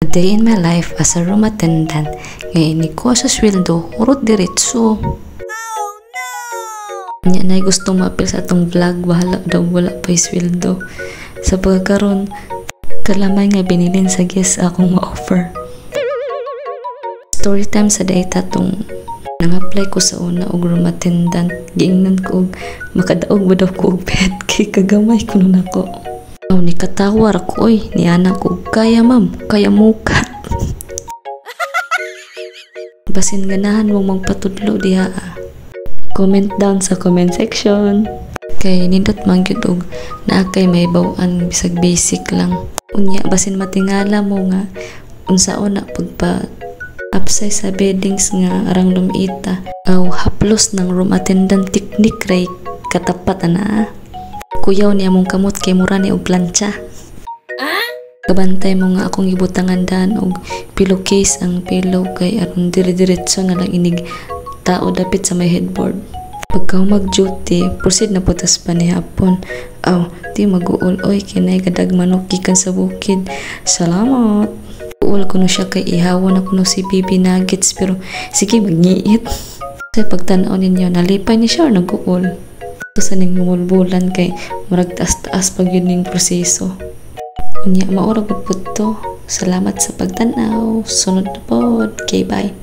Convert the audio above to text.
A day in my life as a room attendant. Ngayon ni ko sa sweldo, urot diretso. Nya na gusto mapil sa atong vlog, bahala daw wala pa sweldo. Sa pagkakaroon, kalamay nga binilin sa guest akong ma-offer. Story time sa data tong nang-apply ko sa una og room attendant. Giingnan ko og makadaog ba daw ko og pet kay kagamay ko nun ako. Aw ni katawar ko oy, ni anak ko kaya ma'am, kaya muka. Basin ganahan mong magpatudlo diha. Comment down sa comment section. Kay nindot man gyud og naa kay may baw-an bisag basic lang. Unya basin matingala mo nga unsaon na pagpa upsize sa beddings nga arang lumita. Aw haplos ng room attendant technique ray katapat ana. Kuyaw ni among kamot kay mura ni og plancha. Kabantay mo nga akong ibutangan daan og pillowcase ang pillow kay aron dire-diretso na lang inig tao dapit sa may headboard. Pagka mag-duty, proceed na putas pa ni hapon. Aw, di mag-uol oy kinay gadag manok gikan sa bukid. Salamat. Uol ko no siya kay ihawan ako no si Bibi Nuggets pero sige magniit. Sa pagtan-aw ninyo nalipay ni siya nag-uol. Sa ning mulbulan kay murag taas-taas pag yun ning proseso. Unya maura gud pud to. Salamat sa pagtan-aw. Sunod na pod. Okay, bye.